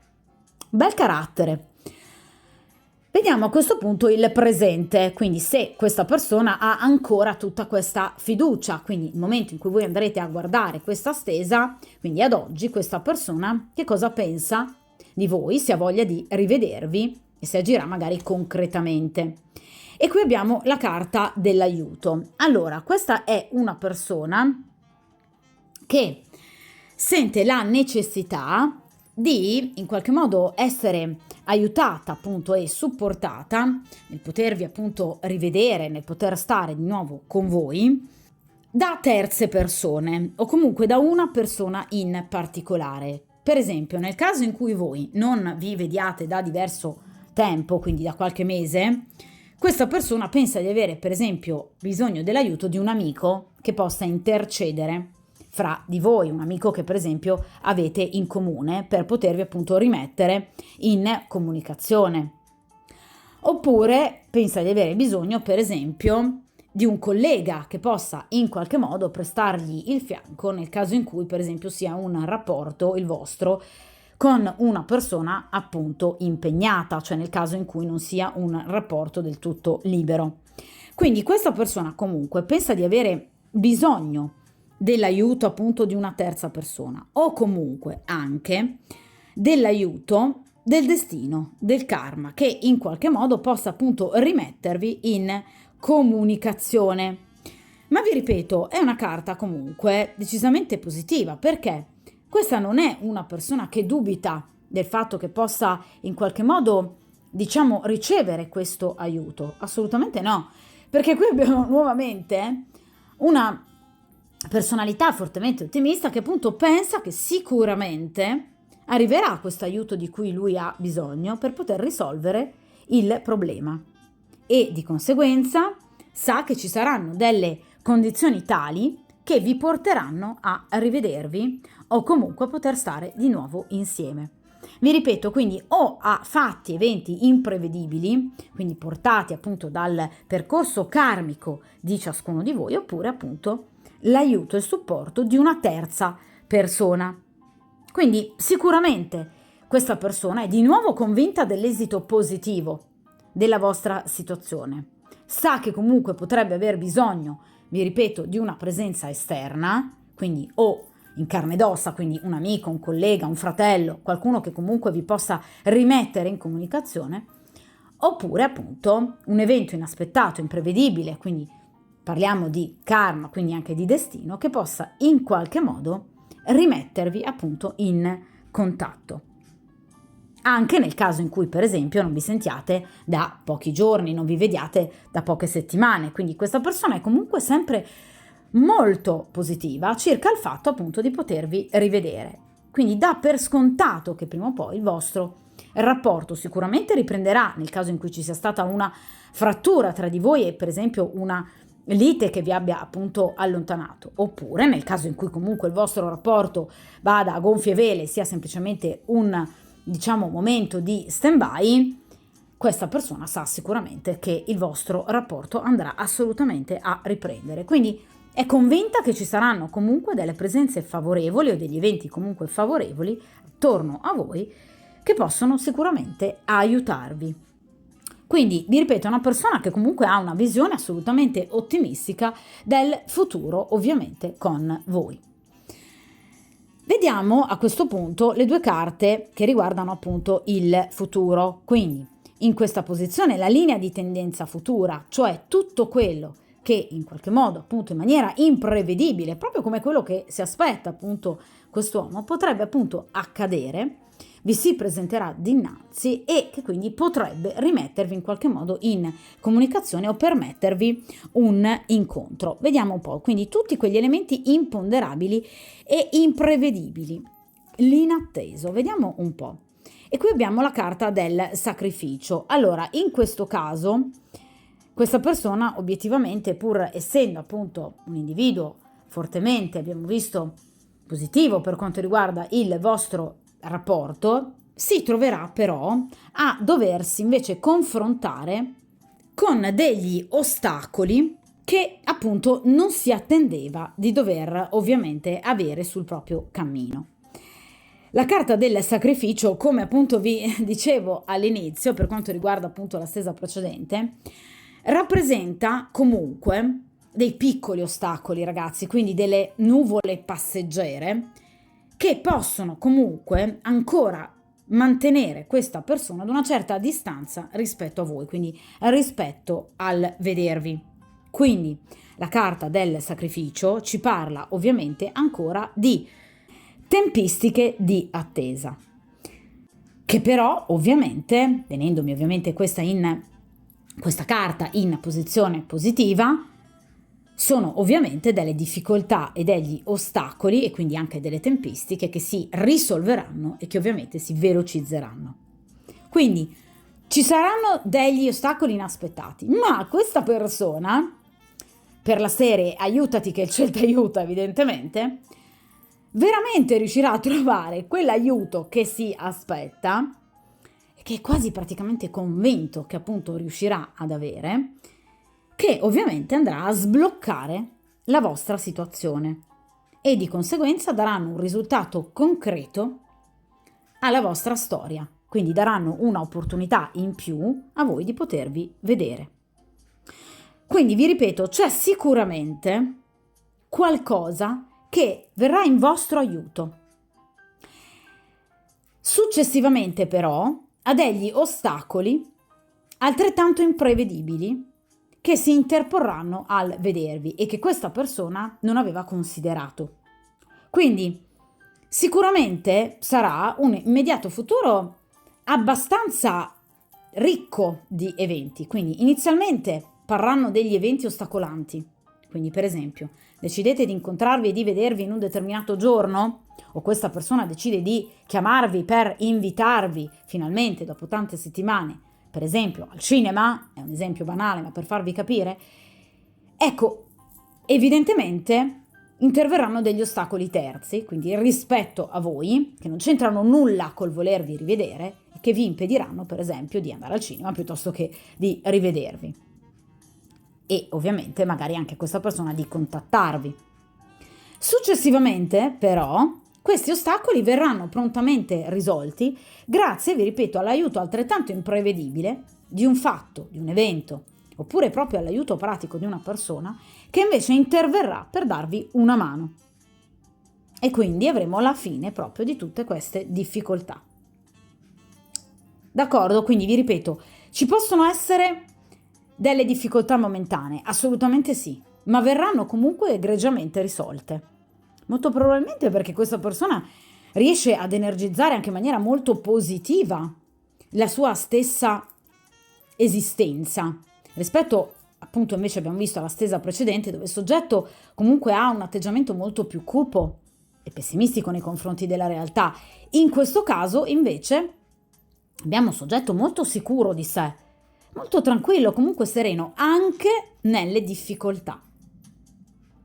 bel carattere. Vediamo a questo punto il presente, quindi se questa persona ha ancora tutta questa fiducia, quindi il momento in cui voi andrete a guardare questa stesa, quindi ad oggi questa persona che cosa pensa di voi, se ha voglia di rivedervi e se agirà magari concretamente. E qui abbiamo la carta dell'aiuto. Allora, questa è una persona che sente la necessità di in qualche modo essere aiutata appunto e supportata nel potervi appunto rivedere, nel poter stare di nuovo con voi da terze persone o comunque da una persona in particolare. Per esempio, nel caso in cui voi non vi vediate da diverso tempo, quindi da qualche mese, questa persona pensa di avere per esempio bisogno dell'aiuto di un amico che possa intercedere fra di voi, un amico che per esempio avete in comune per potervi appunto rimettere in comunicazione. Oppure pensa di avere bisogno per esempio di un collega che possa in qualche modo prestargli il fianco nel caso in cui per esempio sia un rapporto il vostro con una persona appunto impegnata, cioè nel caso in cui non sia un rapporto del tutto libero. Quindi questa persona comunque pensa di avere bisogno dell'aiuto appunto di una terza persona o comunque anche dell'aiuto del destino, del karma, che in qualche modo possa appunto rimettervi in comunicazione. Ma vi ripeto, è una carta comunque decisamente positiva, perché questa non è una persona che dubita del fatto che possa in qualche modo, diciamo, ricevere questo aiuto. Assolutamente no, perché qui abbiamo nuovamente una personalità fortemente ottimista che appunto pensa che sicuramente arriverà questo aiuto di cui lui ha bisogno per poter risolvere il problema e di conseguenza sa che ci saranno delle condizioni tali che vi porteranno a rivedervi o comunque a poter stare di nuovo insieme. Vi ripeto, quindi o a fatti, eventi imprevedibili, quindi portati appunto dal percorso karmico di ciascuno di voi, oppure appunto l'aiuto e il supporto di una terza persona. Quindi sicuramente questa persona è di nuovo convinta dell'esito positivo della vostra situazione. Sa che comunque potrebbe aver bisogno, vi ripeto, di una presenza esterna, quindi o in carne ed ossa, quindi un amico, un collega, un fratello, qualcuno che comunque vi possa rimettere in comunicazione, oppure appunto un evento inaspettato, imprevedibile, quindi parliamo di karma, quindi anche di destino, che possa in qualche modo rimettervi appunto in contatto. Anche nel caso in cui per esempio non vi sentiate da pochi giorni, non vi vediate da poche settimane, quindi questa persona è comunque sempre molto positiva circa il fatto appunto di potervi rivedere. Quindi dà per scontato che prima o poi il vostro rapporto sicuramente riprenderà nel caso in cui ci sia stata una frattura tra di voi e per esempio una lite che vi abbia appunto allontanato, oppure nel caso in cui comunque il vostro rapporto vada a gonfie vele, sia semplicemente un momento di stand-by, questa persona sa sicuramente che il vostro rapporto andrà assolutamente a riprendere. Quindi è convinta che ci saranno comunque delle presenze favorevoli o degli eventi comunque favorevoli attorno a voi che possono sicuramente aiutarvi. Quindi, vi ripeto, è una persona che comunque ha una visione assolutamente ottimistica del futuro, ovviamente con voi. Vediamo a questo punto le due carte che riguardano appunto il futuro. Quindi, in questa posizione la linea di tendenza futura, cioè tutto quello che in qualche modo, appunto in maniera imprevedibile, proprio come quello che si aspetta appunto quest'uomo, potrebbe appunto accadere, vi si presenterà dinanzi e che quindi potrebbe rimettervi in qualche modo in comunicazione o permettervi un incontro. Vediamo un po', quindi tutti quegli elementi imponderabili e imprevedibili, l'inatteso, vediamo un po'. E qui abbiamo la carta del sacrificio. Allora, in questo caso, questa persona obiettivamente, pur essendo appunto un individuo fortemente, abbiamo visto, positivo per quanto riguarda il vostro rapporto, si troverà però a doversi invece confrontare con degli ostacoli che appunto non si attendeva di dover ovviamente avere sul proprio cammino. La carta del sacrificio, come appunto vi dicevo all'inizio per quanto riguarda appunto la stesa precedente, rappresenta comunque dei piccoli ostacoli, ragazzi, quindi delle nuvole passeggere che possono comunque ancora mantenere questa persona ad una certa distanza rispetto a voi, quindi rispetto al vedervi. Quindi la carta del sacrificio ci parla ovviamente ancora di tempistiche di attesa, che però ovviamente, tenendomi ovviamente questa carta in posizione positiva, sono ovviamente delle difficoltà e degli ostacoli e quindi anche delle tempistiche che si risolveranno e che ovviamente si velocizzeranno. Quindi ci saranno degli ostacoli inaspettati, ma questa persona, per la serie aiutati che il cielo ti aiuta evidentemente, veramente riuscirà a trovare quell'aiuto che si aspetta e che è quasi praticamente convinto che appunto riuscirà ad avere, che ovviamente andrà a sbloccare la vostra situazione e di conseguenza daranno un risultato concreto alla vostra storia, quindi daranno un'opportunità in più a voi di potervi vedere. Quindi vi ripeto, c'è sicuramente qualcosa che verrà in vostro aiuto. Successivamente però ha degli ostacoli altrettanto imprevedibili che si interporranno al vedervi e che questa persona non aveva considerato. Quindi sicuramente sarà un immediato futuro abbastanza ricco di eventi. Quindi inizialmente parranno degli eventi ostacolanti. Quindi per esempio decidete di incontrarvi e di vedervi in un determinato giorno, o questa persona decide di chiamarvi per invitarvi finalmente dopo tante settimane, per esempio al cinema, è un esempio banale ma per farvi capire, ecco, evidentemente interverranno degli ostacoli terzi, quindi rispetto a voi, che non c'entrano nulla col volervi rivedere e che vi impediranno per esempio di andare al cinema piuttosto che di rivedervi. E ovviamente magari anche questa persona di contattarvi. Successivamente però questi ostacoli verranno prontamente risolti grazie, vi ripeto, all'aiuto altrettanto imprevedibile di un fatto, di un evento, oppure proprio all'aiuto pratico di una persona che invece interverrà per darvi una mano. E quindi avremo la fine proprio di tutte queste difficoltà. D'accordo? Quindi vi ripeto, ci possono essere delle difficoltà momentanee, assolutamente sì, ma verranno comunque egregiamente risolte. Molto probabilmente perché questa persona riesce ad energizzare anche in maniera molto positiva la sua stessa esistenza. Rispetto appunto invece abbiamo visto alla stesa precedente dove il soggetto comunque ha un atteggiamento molto più cupo e pessimistico nei confronti della realtà. In questo caso invece abbiamo un soggetto molto sicuro di sé, molto tranquillo, comunque sereno anche nelle difficoltà.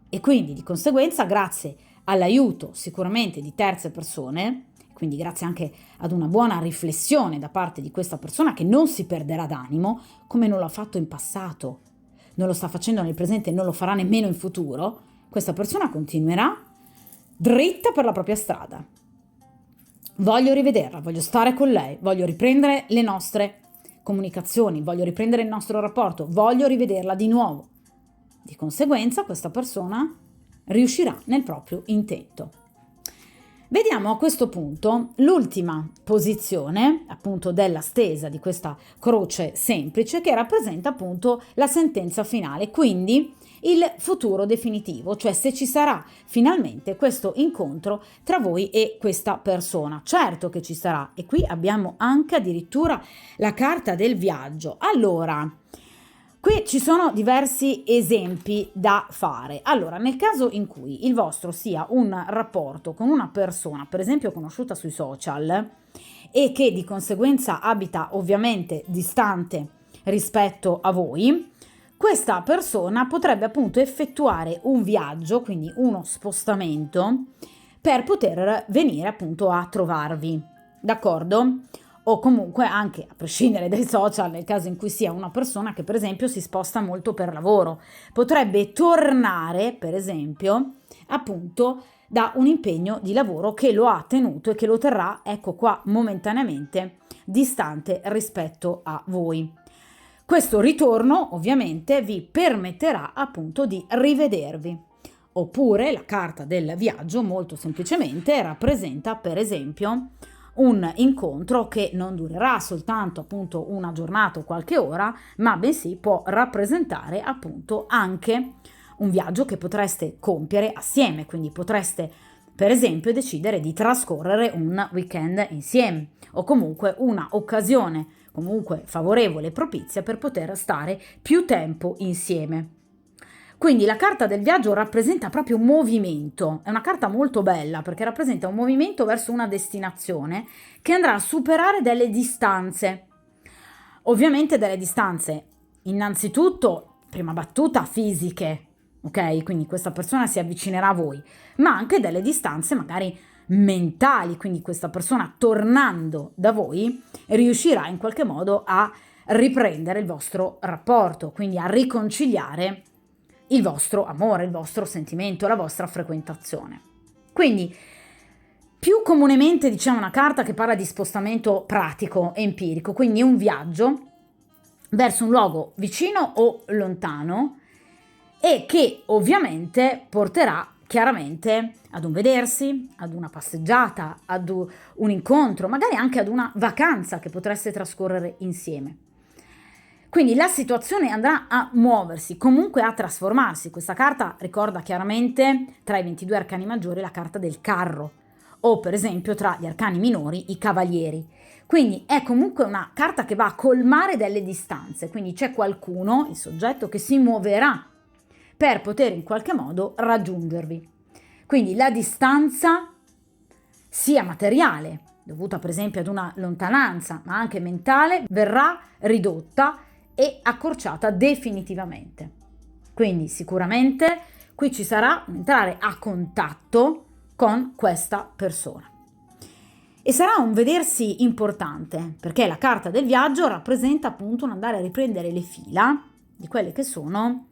E quindi di conseguenza grazie all'aiuto sicuramente di terze persone, quindi grazie anche ad una buona riflessione da parte di questa persona che non si perderà d'animo, come non l'ha fatto in passato, non lo sta facendo nel presente e non lo farà nemmeno in futuro, questa persona continuerà dritta per la propria strada. Voglio rivederla, voglio stare con lei, voglio riprendere le nostre comunicazioni, voglio riprendere il nostro rapporto, voglio rivederla di nuovo. Di conseguenza questa persona riuscirà nel proprio intento. Vediamo a questo punto l'ultima posizione appunto della stesa di questa croce semplice che rappresenta appunto la sentenza finale, quindi il futuro definitivo, cioè se ci sarà finalmente questo incontro tra voi e questa persona. Certo che ci sarà e qui abbiamo anche addirittura la carta del viaggio. Allora, qui ci sono diversi esempi da fare. Allora, nel caso in cui il vostro sia un rapporto con una persona, per esempio conosciuta sui social, e che di conseguenza abita ovviamente distante rispetto a voi, questa persona potrebbe appunto effettuare un viaggio, quindi uno spostamento, per poter venire appunto a trovarvi. D'accordo? O comunque anche, a prescindere dai social, nel caso in cui sia una persona che per esempio si sposta molto per lavoro, potrebbe tornare per esempio appunto da un impegno di lavoro che lo ha tenuto e che lo terrà, ecco qua, momentaneamente distante rispetto a voi. Questo ritorno ovviamente vi permetterà appunto di rivedervi. Oppure la carta del viaggio molto semplicemente rappresenta per esempio un incontro che non durerà soltanto appunto una giornata o qualche ora, ma bensì può rappresentare appunto anche un viaggio che potreste compiere assieme, quindi potreste per esempio decidere di trascorrere un weekend insieme o comunque una occasione comunque favorevole e propizia per poter stare più tempo insieme. Quindi la carta del viaggio rappresenta proprio un movimento, è una carta molto bella perché rappresenta un movimento verso una destinazione che andrà a superare delle distanze. Ovviamente delle distanze innanzitutto, prima battuta, fisiche, ok? Quindi questa persona si avvicinerà a voi, ma anche delle distanze magari mentali, quindi questa persona tornando da voi riuscirà in qualche modo a riprendere il vostro rapporto, quindi a riconciliare il vostro amore, il vostro sentimento, la vostra frequentazione. Quindi più comunemente diciamo una carta che parla di spostamento pratico e empirico, quindi un viaggio verso un luogo vicino o lontano e che ovviamente porterà chiaramente ad un vedersi, ad una passeggiata, ad un incontro, magari anche ad una vacanza che potreste trascorrere insieme. Quindi la situazione andrà a muoversi, comunque a trasformarsi. Questa carta ricorda chiaramente tra i 22 arcani maggiori la carta del carro, o per esempio tra gli arcani minori i cavalieri. Quindi è comunque una carta che va a colmare delle distanze, quindi c'è qualcuno, il soggetto, che si muoverà per poter in qualche modo raggiungervi. Quindi la distanza sia materiale, dovuta per esempio ad una lontananza, ma anche mentale, verrà ridotta e accorciata definitivamente. Quindi sicuramente qui ci sarà un entrare a contatto con questa persona. E sarà un vedersi importante, perché la carta del viaggio rappresenta appunto un andare a riprendere le fila di quelle che sono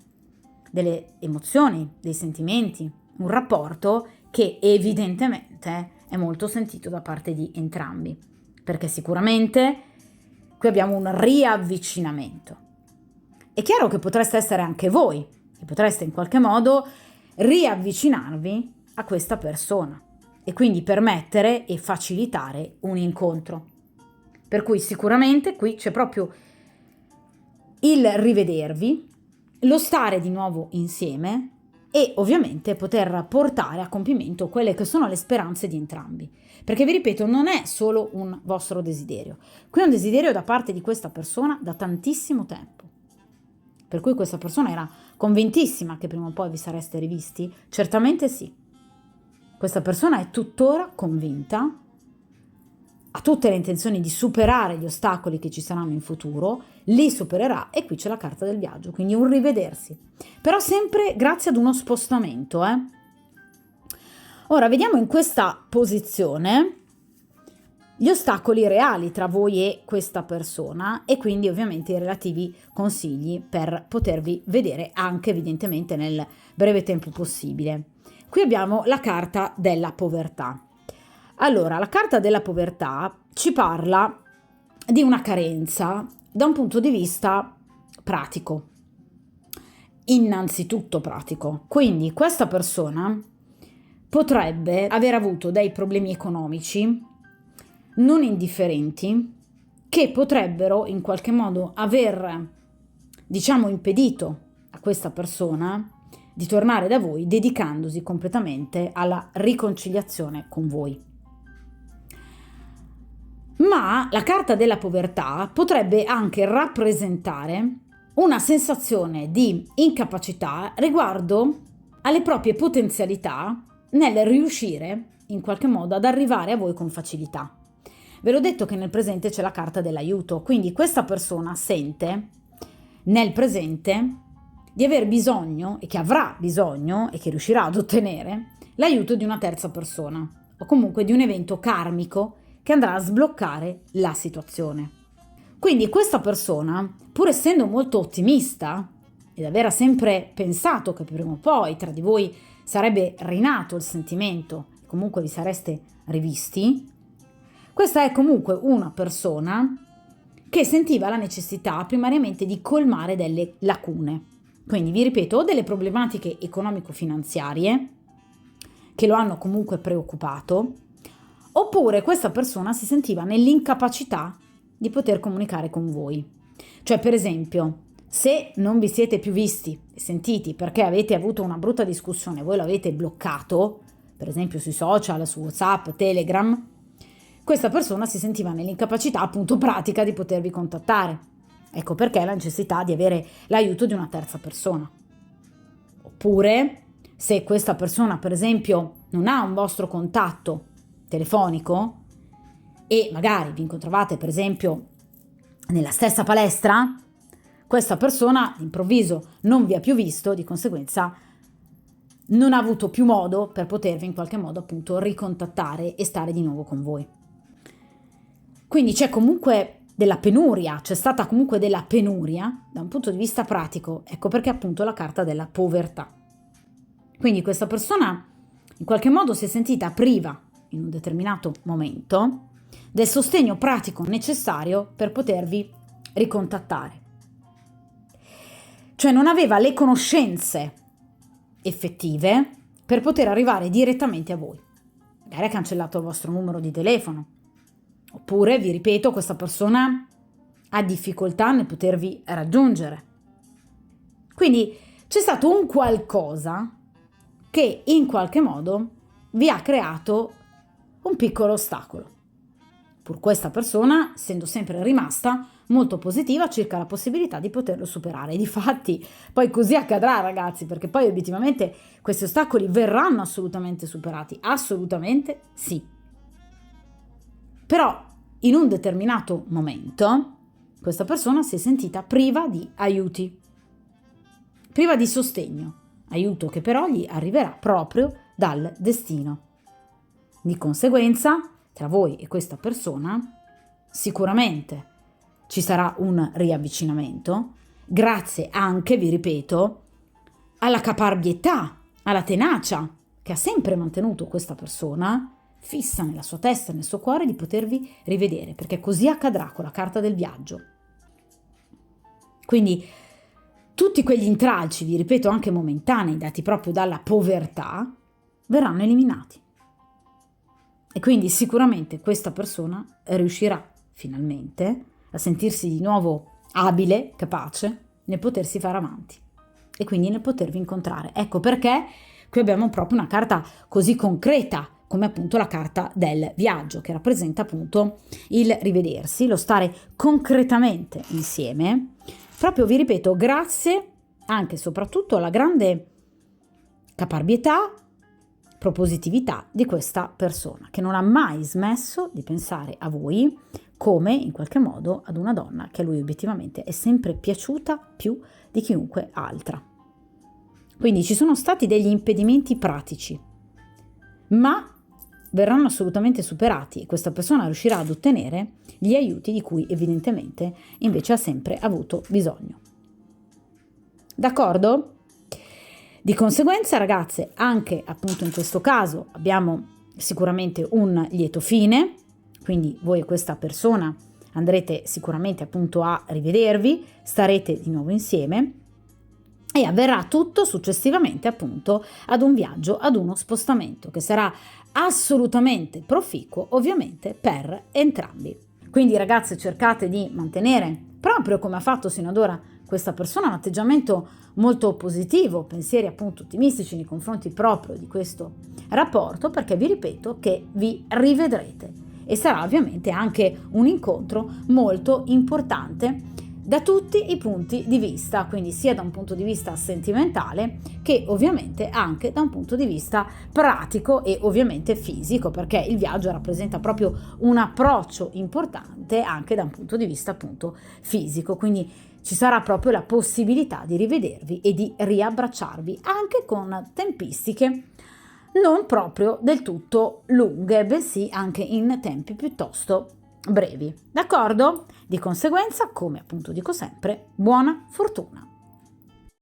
delle emozioni, dei sentimenti, un rapporto che evidentemente è molto sentito da parte di entrambi, perché sicuramente qui abbiamo un riavvicinamento. È chiaro che potreste essere anche voi, che potreste in qualche modo riavvicinarvi a questa persona e quindi permettere e facilitare un incontro. Per cui sicuramente qui c'è proprio il rivedervi, lo stare di nuovo insieme e ovviamente poter portare a compimento quelle che sono le speranze di entrambi. Perché vi ripeto, non è solo un vostro desiderio, qui è un desiderio da parte di questa persona da tantissimo tempo. Per cui questa persona era convintissima che prima o poi vi sareste rivisti? Certamente sì. Questa persona è tuttora convinta, ha tutte le intenzioni di superare gli ostacoli che ci saranno in futuro, li supererà e qui c'è la carta del viaggio, quindi un rivedersi. Però sempre grazie ad uno spostamento. Ora vediamo in questa posizione gli ostacoli reali tra voi e questa persona e quindi ovviamente i relativi consigli per potervi vedere anche evidentemente nel breve tempo possibile. Qui abbiamo la carta della povertà. Allora, la carta della povertà ci parla di una carenza da un punto di vista pratico, innanzitutto pratico. Quindi questa persona potrebbe aver avuto dei problemi economici non indifferenti che potrebbero in qualche modo aver, impedito a questa persona di tornare da voi dedicandosi completamente alla riconciliazione con voi. Ma la carta della povertà potrebbe anche rappresentare una sensazione di incapacità riguardo alle proprie potenzialità nel riuscire in qualche modo ad arrivare a voi con facilità. Ve l'ho detto che nel presente c'è la carta dell'aiuto, quindi questa persona sente nel presente di aver bisogno e che avrà bisogno e che riuscirà ad ottenere l'aiuto di una terza persona o comunque di un evento karmico che andrà a sbloccare la situazione. Quindi questa persona, pur essendo molto ottimista ed aver sempre pensato che prima o poi tra di voi sarebbe rinato il sentimento, comunque vi sareste rivisti, questa è comunque una persona che sentiva la necessità primariamente di colmare delle lacune. Quindi vi ripeto, o delle problematiche economico-finanziarie che lo hanno comunque preoccupato, oppure questa persona si sentiva nell'incapacità di poter comunicare con voi. Cioè, per esempio, se non vi siete più visti e sentiti perché avete avuto una brutta discussione, voi l'avete bloccato, per esempio sui social, su WhatsApp, Telegram, questa persona si sentiva nell'incapacità appunto pratica di potervi contattare. Ecco perché la necessità di avere l'aiuto di una terza persona. Oppure, se questa persona per esempio non ha un vostro contatto telefonico e magari vi incontravate per esempio nella stessa palestra, questa persona d'improvviso non vi ha più visto, di conseguenza non ha avuto più modo per potervi in qualche modo appunto ricontattare e stare di nuovo con voi. Quindi c'è comunque della penuria, c'è stata comunque della penuria da un punto di vista pratico, ecco perché appunto la carta della povertà. Quindi questa persona in qualche modo si è sentita priva in un determinato momento del sostegno pratico necessario per potervi ricontattare. Cioè non aveva le conoscenze effettive per poter arrivare direttamente a voi. Magari ha cancellato il vostro numero di telefono. Oppure, vi ripeto, questa persona ha difficoltà nel potervi raggiungere. Quindi c'è stato un qualcosa che in qualche modo vi ha creato un piccolo ostacolo. Pur questa persona, essendo sempre rimasta molto positiva circa la possibilità di poterlo superare. E difatti poi così accadrà, ragazzi, perché poi obiettivamente questi ostacoli verranno assolutamente superati. Assolutamente sì. Però in un determinato momento questa persona si è sentita priva di aiuti, priva di sostegno, aiuto che però gli arriverà proprio dal destino. Di conseguenza, tra voi e questa persona, sicuramente ci sarà un riavvicinamento, grazie anche, vi ripeto, alla caparbietà, alla tenacia che ha sempre mantenuto questa persona fissa nella sua testa e nel suo cuore di potervi rivedere, perché così accadrà con la carta del viaggio. Quindi tutti quegli intralci, vi ripeto, anche momentanei, dati proprio dalla povertà, verranno eliminati. E quindi sicuramente questa persona riuscirà finalmente a sentirsi di nuovo abile, capace nel potersi fare avanti e quindi nel potervi incontrare. Ecco perché qui abbiamo proprio una carta così concreta come appunto la carta del viaggio, che rappresenta appunto il rivedersi, lo stare concretamente insieme, proprio, vi ripeto, grazie anche e soprattutto alla grande caparbietà, propositività di questa persona, che non ha mai smesso di pensare a voi come in qualche modo ad una donna che a lui obiettivamente è sempre piaciuta più di chiunque altra. Quindi ci sono stati degli impedimenti pratici, ma verranno assolutamente superati e questa persona riuscirà ad ottenere gli aiuti di cui evidentemente invece ha sempre avuto bisogno. D'accordo? Di conseguenza, ragazze, anche appunto in questo caso abbiamo sicuramente un lieto fine, quindi voi e questa persona andrete sicuramente appunto a rivedervi, starete di nuovo insieme e avverrà tutto successivamente appunto ad un viaggio, ad uno spostamento che sarà assolutamente proficuo ovviamente per entrambi. Quindi, ragazze, cercate di mantenere, proprio come ha fatto sino ad ora questa persona, un atteggiamento molto positivo, pensieri appunto ottimistici nei confronti proprio di questo rapporto, perché vi ripeto che vi rivedrete e sarà ovviamente anche un incontro molto importante da tutti i punti di vista, quindi sia da un punto di vista sentimentale che ovviamente anche da un punto di vista pratico e ovviamente fisico, perché il viaggio rappresenta proprio un approccio importante anche da un punto di vista appunto fisico, quindi ci sarà proprio la possibilità di rivedervi e di riabbracciarvi anche con tempistiche non proprio del tutto lunghe, bensì anche in tempi piuttosto brevi. D'accordo? Di conseguenza, come appunto dico sempre, buona fortuna!